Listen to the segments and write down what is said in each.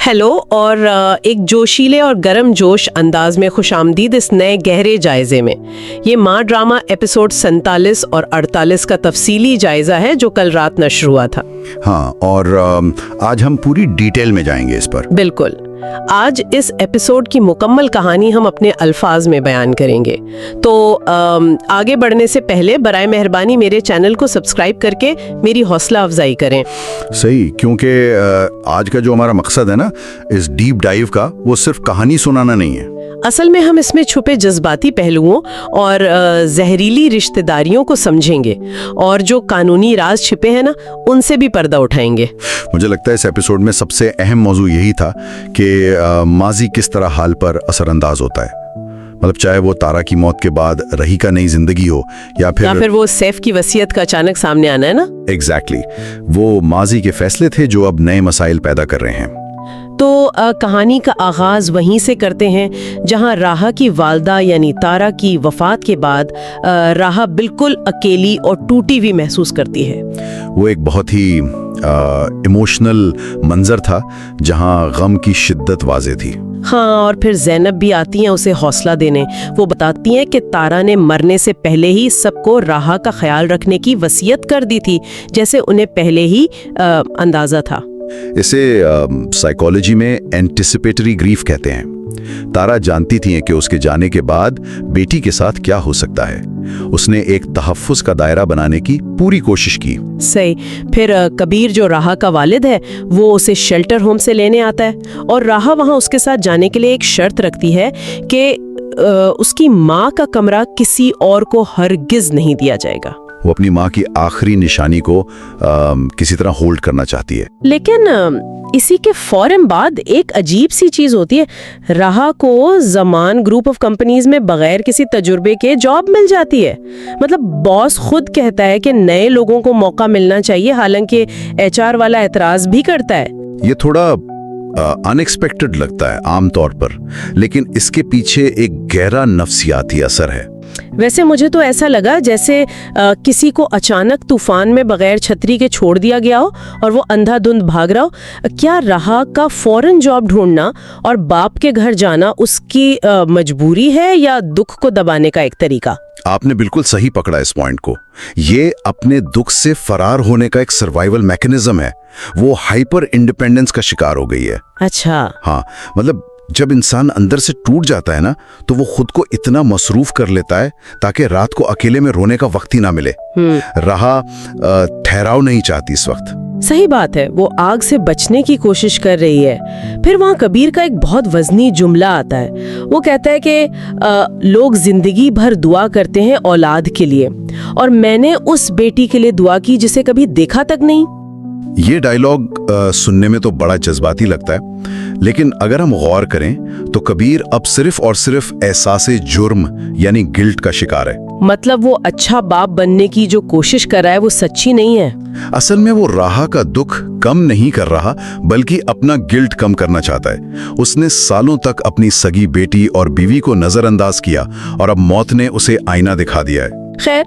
Hello और एक जोशीले और गर्म जोश अंदाज में खुशामदीद इस नए गहरे जायजे में। ये माँ ड्रामा एपिसोड 47 और 48 का तफसीली जायजा है जो कल रात नश्र हुआ था। हाँ, और आज हम पूरी डिटेल में जाएंगे इस पर। बिल्कुल। आज इस एपिसोड की मुकम्मल कहानी हम अपने अल्फाज में बयान करेंगे। तो आगे बढ़ने से पहले बराए मेहरबानी मेरे चैनल को सब्सक्राइब करके मेरी हौसला अफजाई करें। सही, क्योंकि आज का जो हमारा मकसद है ना इस डीप डाइव का, वो सिर्फ कहानी सुनाना नहीं है। असल में हम इसमें छुपे जज्बाती पहलुओं और जहरीली रिश्तेदारियों को समझेंगे और जो कानूनी राज छिपे हैं ना उनसे भी पर्दा उठाएंगे। मुझे लगता है इस एपिसोड में सबसे अहम मौजू यही था कि माजी किस तरह हाल पर असरअंदाज होता है। मतलब चाहे वो तारा की मौत के बाद रही का नई जिंदगी हो या फिर वो सैफ की वसीयत का अचानक सामने आना है ना। एग्जैक्टली, वो माजी के फैसले थे जो अब नए मसाइल पैदा कर रहे हैं। तो कहानी का आगाज वहीं से करते हैं जहां राहा की वालदा यानी तारा की वफात के बाद राहा बिल्कुल अकेली और टूटी हुई महसूस करती है। वो एक बहुत ही इमोशनल मंजर था जहां गम की शिद्दत वाज़ेह थी। हाँ, और फिर ज़ैनब भी आती हैं उसे हौसला देने। वो बताती हैं कि तारा ने मरने से पहले ही सबको राहा का ख्याल रखने की वसीयत कर दी थी, जैसे उन्हें पहले ही अंदाजा था। इसे साइकोलॉजी में एंटिसिपेटरी ग्रीफ कहते हैं। तारा जानती थी कि उसके जाने के बाद बेटी के साथ क्या हो सकता है। उसने एक तहफ्फुज का दायरा बनाने की पूरी कोशिश की। सही। फिर कबीर जो राहा का वालिद है वो उसे शेल्टर होम से लेने आता है और राहा वहां उसके साथ जाने के लिए एक शर्त रखती है कि उसकी माँ का कमरा किसी और को हरगिज नहीं दिया जाएगा। वो अपनी माँ की आखिरी निशानी को किसी तरह होल्ड करना चाहती है। लेकिन इसी के फौरन बाद एक अजीब सी चीज होती है। राहा को ज़मान ग्रुप ऑफ कंपनीज में बगैर किसी तजुर्बे के जॉब मिल जाती है। मतलब बॉस खुद कहता है कि नए लोगों को मौका मिलना चाहिए, हालांकि एचआर वाला एतराज भी करता है। ये थोड़ा अनएक्सपेक्टेड लगता है आमतौर पर, लेकिन इसके पीछे एक गहरा नफ्सियाती असर है। वैसे मुझे तो ऐसा लगा जैसे किसी को अचानक तूफान में बगैर छतरी के छोड़ दिया गया हो और वो अंधाधुंध भाग रहा हो। क्या राहा का फौरन जॉब ढूंढना और बाप के घर जाना उसकी मजबूरी है या दुख को दबाने का एक तरीका? आपने बिल्कुल सही पकड़ा इस पॉइंट को। ये अपने दुख से फरार होने का एक सर्वाइवल मैकेनिज्म है। वो हाइपर इंडिपेंडेंस का शिकार हो गई है। अच्छा। हाँ, मतलब जब इंसान अंदर से टूट जाता है ना तो वो खुद को इतना मसरूफ कर लेता है ताकि रात को अकेले में रोने का वक्त ही ना मिले। राहा ठहराव नहीं चाहती इस वक्त। सही बात है, वो आग से बचने की कोशिश कर रही है। फिर वहाँ कबीर का एक बहुत वजनी जुमला आता है। वो कहता है कि लोग जिंदगी भर दुआ करते हैं औलाद के लिए, और मैंने उस बेटी के लिए दुआ की जिसे कभी देखा तक नहीं। ये डायलॉग सुनने में तो बड़ा जज्बाती लगता है, लेकिन अगर हम गौर करें तो कबीर अब सिर्फ और सिर्फ एहसासे जुर्म यानी गिल्ट का शिकार है। मतलब वो अच्छा बाप बनने की जो कोशिश कर रहा है वो सच्ची नहीं है। असल में वो राहा का दुख कम नहीं कर रहा, बल्कि अपना गिल्ट कम करना चाहता है। उसने सालों तक अपनी सगी बेटी और बीवी को नजरअंदाज किया और अब मौत ने उसे आईना दिखा दिया है। खैर,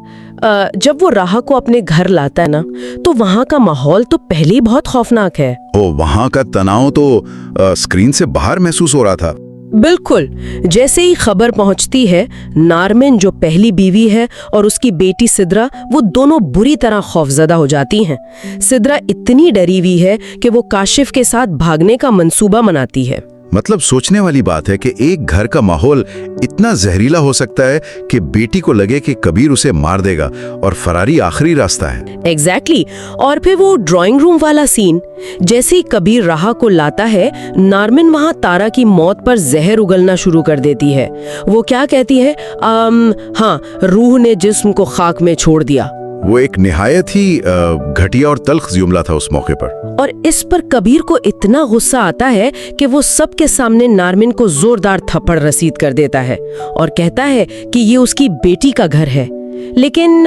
जब वो राहा को अपने घर लाता है ना तो वहाँ का माहौल तो पहले ही बहुत खौफनाक है। वहाँ का तनाव तो स्क्रीन से बाहर महसूस हो रहा था। बिल्कुल। जैसे ही खबर पहुंचती है, नारमिन जो पहली बीवी है और उसकी बेटी सिद्रा, वो दोनों बुरी तरह खौफजदा हो जाती हैं। सिद्रा इतनी डरी हुई है कि वो काशिफ के साथ भागने का मंसूबा बनाती है। मतलब सोचने वाली बात है कि एक घर का माहौल इतना जहरीला हो सकता है कि बेटी को लगे कि कबीर उसे मार देगा और फरारी आखिरी रास्ता है। एग्जैक्टली। और फिर वो ड्राइंग रूम वाला सीन, जैसे ही कबीर राहा को लाता है, नारमिन वहाँ तारा की मौत पर जहर उगलना शुरू कर देती है। वो क्या कहती है? हाँ, रूह ने जिस्म को खाक में छोड़ दिया। वो एक निहायत ही घटिया और तल्ख जुमला था उस मौके पर। और इस पर कबीर को इतना गुस्सा आता है कि वो सबके सामने नारमिन को जोरदार थप्पड़ रसीद कर देता है और कहता है कि ये उसकी बेटी का घर है। लेकिन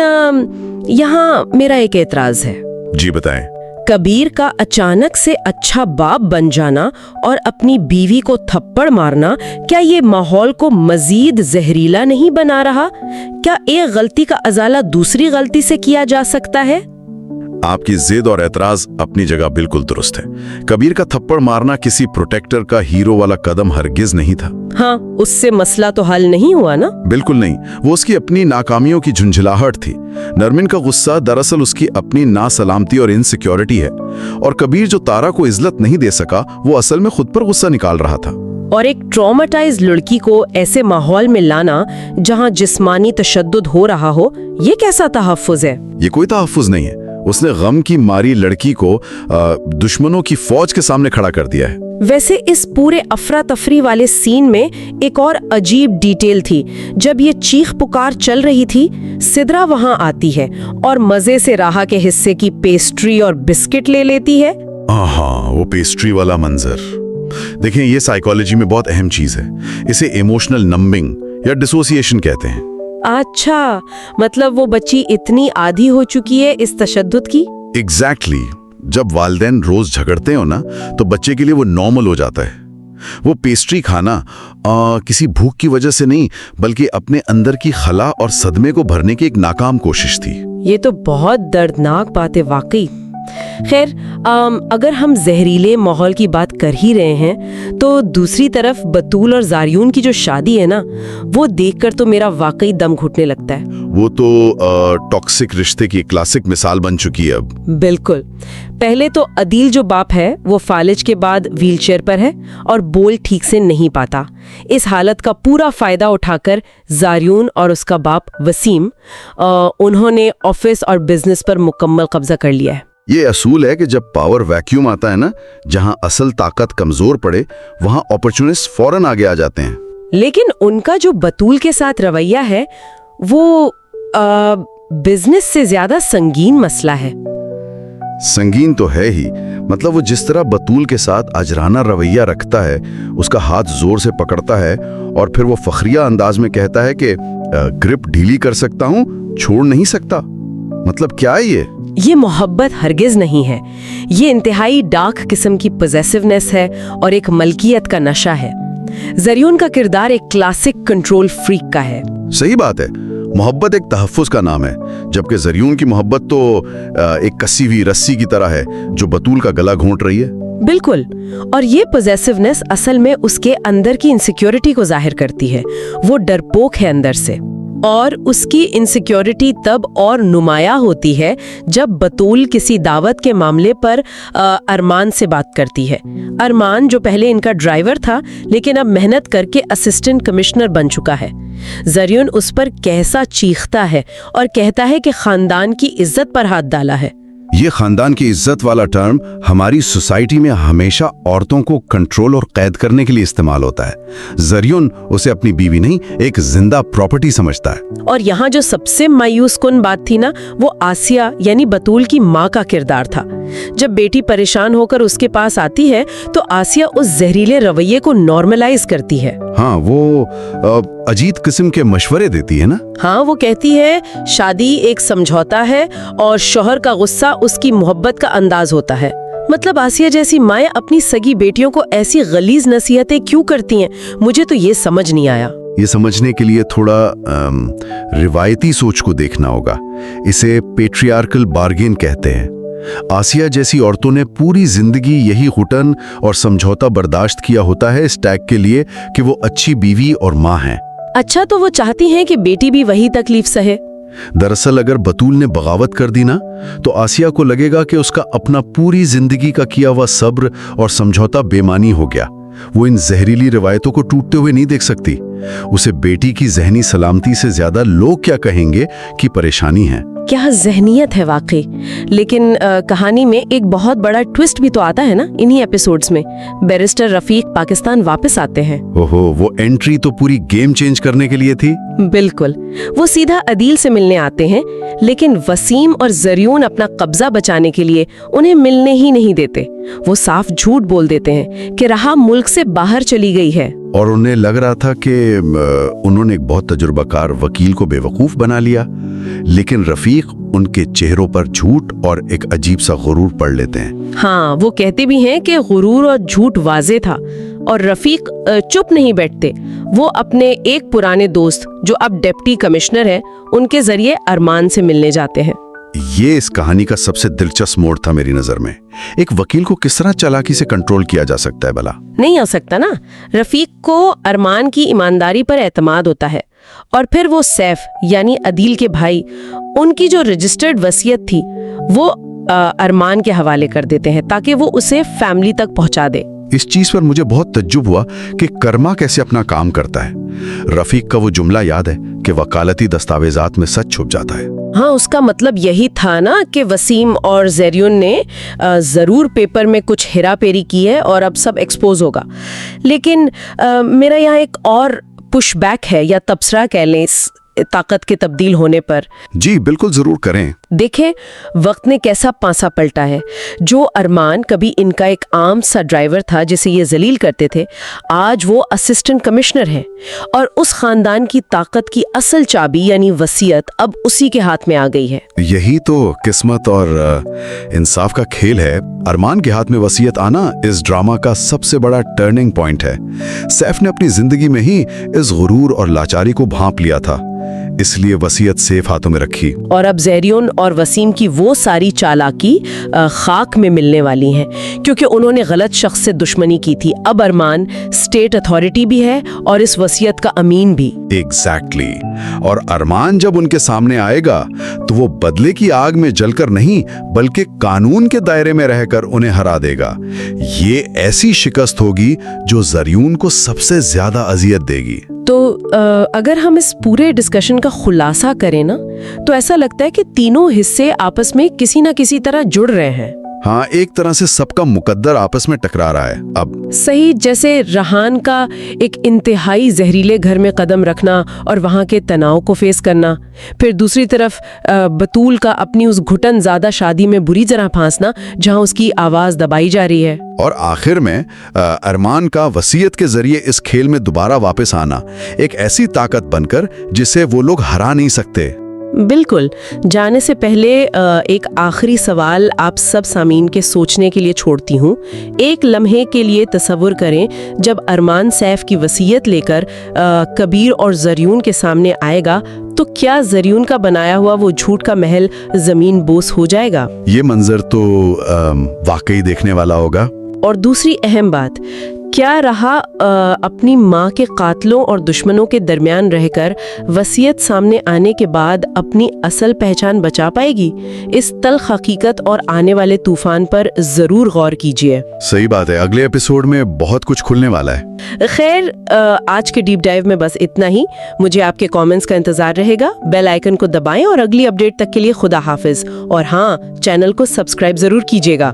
यहाँ मेरा एक एतराज है। जी बताएं। कबीर का अचानक से अच्छा बाप बन जाना और अपनी बीवी को थप्पड़ मारना, क्या ये माहौल को मजीद जहरीला नहीं बना रहा? क्या एक गलती का अजाला दूसरी गलती से किया जा सकता है? آپ की जिद और एतराज अपनी जगह बिल्कुल दुरुस्त है। कबीर का थप्पड़ मारना किसी प्रोटेक्टर का हीरो वाला कदम हरगिज नहीं था। हाँ, उससे मसला तो हल नहीं हुआ ना। बिल्कुल नहीं, वो उसकी अपनी नाकामियों की झुंझलाहट थी। नरमिन का गुस्सा दरअसल उसकी अपनी नासलामती और इनसिक्योरिटी है, और कबीर जो तारा को इज्जत नहीं दे सका, वो असल में खुद पर गुस्सा निकाल रहा था। और एक ट्रॉमेटाइज्ड लड़की को ऐसे माहौल में लाना जहां जिस्मानी तशद्दुद हो रहा हो, ये कैसा तहफ्फुज है? ये कोई तहफ्फुज नहीं है। उसने गम की मारी लड़की को दुश्मनों की फौज के सामने खड़ा कर दिया है। वैसे इस पूरे अफरा तफरी वाले सीन में एक और अजीब डिटेल थी। जब ये चीख पुकार चल रही थी, सिद्रा वहां आती है और मजे से राहा के हिस्से की पेस्ट्री और बिस्किट ले लेती है। हाँ, वो पेस्ट्री वाला मंजर। देखें, ये साइकोलॉजी में बहुत अहम चीज है। इसे इमोशनल नंबिंग या डिसोसिएशन कहते हैं। अच्छा, मतलब वो बच्ची इतनी आदी हो चुकी है इस तशद्दुद की? एग्जैक्टली। जब वालिदैन रोज झगड़ते हो ना, तो बच्चे के लिए वो नॉर्मल हो जाता है। वो पेस्ट्री खाना किसी भूख की वजह से नहीं, बल्कि अपने अंदर की खला और सदमे को भरने की एक नाकाम कोशिश थी। ये तो बहुत दर्दनाक बात है वाकई। खैर, अगर हम जहरीले माहौल की बात कर ही रहे हैं, तो दूसरी तरफ बतूल और जारियून की जो शादी है ना, वो देखकर तो मेरा वाकई दम घुटने लगता है। वो तो टॉक्सिक रिश्ते की क्लासिक मिसाल बन चुकी है अब। बिल्कुल। पहले तो अदील जो बाप है, वो फालिज के बाद व्हीलचेयर पर है और बोल ठीक से नहीं पाता। इस हालत का पूरा फायदा उठाकर जारियून और उसका बाप वसीम, उन्होंने ऑफिस और बिजनेस पर मुकम्मल कब्जा कर लिया है। ये असूल है कि जब पावर वैक्यूम आता है ना, जहां असल ताकत कमजोर पड़े, वहां अपॉर्चुनिस्ट फौरन आगे आ जाते हैं। लेकिन उनका जो बतूल के साथ रवैया है, वो बिजनेस से ज्यादा संगीन मसला है। संगीन तो है ही, मतलब वो जिस तरह बतूल के साथ अजराना रवैया रखता है, उसका हाथ जोर से पकड़ता है और फिर वो फखरिया अंदाज में कहता है कि ग्रिप ढीली कर सकता हूं, छोड़ नहीं सकता। मतलब क्या है ये मोहब्बत हरगिज नहीं है। ये इंतहाई डार्क किस्म की पॉसेसिवनेस है और एक मलकियत का नशा है। जरियून का किरदार एक क्लासिक कंट्रोल फ्रीक का है। सही बात है। मोहब्बत एक तहफ्फुज का नाम है, जबकि जरियून की मोहब्बत तो एक कसी हुई रस्सी की तरह है जो बतूल का गला घोंट रही है। बिल्कुल। और ये पॉसेसिवनेस असल में उसके अंदर की इनसिक्योरिटी को जाहिर करती है। वो डरपोक है अंदर से, और उसकी इनसिक्योरिटी तब और नुमाया होती है जब बतूल किसी दावत के मामले पर अरमान से बात करती है। अरमान जो पहले इनका ड्राइवर था, लेकिन अब मेहनत करके असिस्टेंट कमिश्नर बन चुका है। जरियून उस पर कैसा चीखता है और कहता है कि खानदान की इज्जत पर हाथ डाला है। ये खानदान की इज्जत वाला टर्म हमारी सोसाइटी में हमेशा औरतों को कंट्रोल और कैद करने के लिए इस्तेमाल होता है। जरियून उसे अपनी बीवी नहीं, एक जिंदा प्रॉपर्टी समझता है। और यहाँ जो सबसे मायूस कुन बात थी ना, वो आसिया यानी बतूल की माँ का किरदार था। जब बेटी परेशान होकर उसके पास आती है, तो आसिया उस जहरीले रवैये को नॉर्मलाइज करती है। हाँ, वो अजीब किस्म के मशवरे देती है ना। हाँ, वो कहती है शादी एक समझौता है और शौहर का गुस्सा उसकी मोहब्बत का अंदाज होता है। मतलब आसिया जैसी माएं अपनी सगी बेटियों को ऐसी गलीज नसीहतें क्यों करती हैं? मुझे तो ये समझ नहीं आया। ये समझने के लिए थोड़ा रिवायती सोच को देखना होगा। इसे पेट्रियार्कल बार्गेन कहते हैं। आसिया जैसी औरतों ने पूरी जिंदगी यही घुटन और समझौता बर्दाश्त किया होता है इस टैग के लिए कि वो अच्छी बीवी और माँ हैं। अच्छा, तो वो चाहती हैं कि बेटी भी वही तकलीफ सहे। दरअसल अगर बतूल ने बगावत कर दी ना, तो आसिया को लगेगा कि उसका अपना पूरी जिंदगी का किया हुआ सब्र और समझौता बेमानी हो गया। वो इन जहरीली रिवायतों को टूटते हुए नहीं देख सकती। उसे बेटी की जहनी सलामती से ज्यादा लोग क्या कहेंगे की परेशानी है। क्या जहनियत है वाकई। लेकिन कहानी में एक बहुत बड़ा ट्विस्ट भी तो आता है ना इन्हीं एपिसोड्स में। बैरिस्टर रफीक पाकिस्तान वापस आते हैं। ओहो, वो एंट्री तो पूरी गेम चेंज करने के लिए थी। बिल्कुल। वो सीधा अदील से मिलने आते हैं, लेकिन वसीम और जरियून अपना कब्जा बचाने के लिए उन्हें मिलने ही नहीं देते। वो साफ झूठ बोल देते हैं कि राहा मुल्क से बाहर चली गई है। और उन्हें लग रहा था कि उन्होंने एक बहुत तजुर्बाकार वकील को बेवकूफ बना लिया, लेकिन रफीक उनके चेहरों पर झूठ और एक अजीब सा गुरूर पढ़ लेते हैं। हाँ, वो कहते भी हैं कि गुरूर और झूठ वाजे था, और रफीक चुप नहीं बैठते। वो अपने एक पुराने दोस्त जो अब डिप्टी कमिश्नर है, उनके जरिए अरमान से मिलने जाते हैं। یہ اس کہانی کا سب سے دلچسپ موڑ تھا میری نظر میں. ایک وکیل کو کس طرح چالاکی سے کنٹرول کیا جا سکتا ہے بھلا؟ نہیں ہو سکتا نا. رفیق کو ارمان کی ایمانداری پر اعتماد ہوتا ہے، اور پھر وہ سیف یعنی عدیل کے بھائی، ان کی جو رجسٹرڈ وصیت تھی وہ ارمان کے حوالے کر دیتے ہیں تاکہ وہ اسے فیملی تک پہنچا دے. اس چیز پر مجھے بہت تعجب ہوا کہ کرما کیسے اپنا کام کرتا ہے. رفیق کا وہ جملہ یاد ہے کہ وکالتی دستاویزات میں سچ چھپ جاتا ہے. ہاں، اس کا مطلب یہی تھا نا کہ وسیم اور زیریون نے ضرور پیپر میں کچھ ہیرا پھیری کی ہے اور اب سب ایکسپوز ہوگا. لیکن میرا یہاں ایک اور پش بیک ہے یا تبصرہ کہہ لیں اس طاقت کے تبدیل ہونے پر. جی بالکل، ضرور کریں. دیکھیں وقت نے کیسا پانسا پلٹا ہے. جو ارمان کبھی ان کا ایک عام سا ڈرائیور تھا جسے یہ ذلیل کرتے تھے، آج وہ اسسٹنٹ کمشنر ہے، اور اس خاندان کی طاقت کی اصل چابی یعنی وصیت اب اسی کے ہاتھ میں آ گئی ہے. یہی تو قسمت اور انصاف کا کھیل ہے. ارمان کے ہاتھ میں وصیت آنا اس ڈرامہ کا سب سے بڑا ٹرننگ پوائنٹ ہے. سیف نے اپنی زندگی میں ہی اس غرور اور لاچاری کو بھانپ لیا تھا، اس لیے وصیت سیف ہاتھوں میں رکھی. اور اب زیریون اور وسیم کی وہ ساری چالاکی خاک میں ملنے والی ہیں، کیونکہ انہوں نے غلط شخص سے دشمنی کی تھی. اب ارمان اسٹیٹ اتھارٹی بھی ہے اور اس وصیت کا امین بھی. ایگزیکٹلی. اور ارمان جب ان کے سامنے آئے گا تو وہ بدلے کی آگ میں جل کر نہیں بلکہ قانون کے دائرے میں رہ کر انہیں ہرا دے گا. یہ ایسی شکست ہوگی جو زریون کو سب سے زیادہ اذیت دے گی. تو اگر ہم اس پورے ڈسکشن کا خلاصہ کریں نا تو ایسا لگتا ہے کہ تینوں حصے آپس میں کسی نہ کسی طرح جڑ رہے ہیں. ہاں، ایک طرح سے سب کا مقدر آپس میں ٹکرا رہا ہے اب. صحیح، جیسے ریحان کا ایک انتہائی زہریلے گھر میں قدم رکھنا اور وہاں کے تناؤ کو فیس کرنا، پھر دوسری طرف بطول کا اپنی اس گھٹن زیادہ شادی میں بری طرح پھانسنا جہاں اس کی آواز دبائی جا رہی ہے، اور آخر میں ارمان کا وصیت کے ذریعے اس کھیل میں دوبارہ واپس آنا، ایک ایسی طاقت بن کر جسے وہ لوگ ہرا نہیں سکتے. بالکل. جانے سے پہلے ایک آخری سوال آپ سب سامعین کے سوچنے کے لیے چھوڑتی ہوں. ایک لمحے کے لیے تصور کریں جب ارمان سیف کی وصیت لے کر کبیر اور زریون کے سامنے آئے گا تو کیا زریون کا بنایا ہوا وہ جھوٹ کا محل زمین بوس ہو جائے گا؟ یہ منظر تو واقعی دیکھنے والا ہوگا. اور دوسری اہم بات، کیا رہا اپنی ماں کے قاتلوں اور دشمنوں کے درمیان رہ کر وصیت سامنے آنے کے بعد اپنی اصل پہچان بچا پائے گی؟ اس تلخ حقیقت اور آنے والے طوفان پر ضرور غور کیجیے. صحیح بات ہے، اگلے ایپیسوڈ میں بہت کچھ کھلنے والا ہے. خیر، آج کے ڈیپ ڈائیو میں بس اتنا ہی. مجھے آپ کے کامنٹس کا انتظار رہے گا. بیل آئیکن کو دبائیں اور اگلی اپڈیٹ تک کے لیے خدا حافظ. اور ہاں، چینل کو سبسکرائب ضرور کیجیے گا.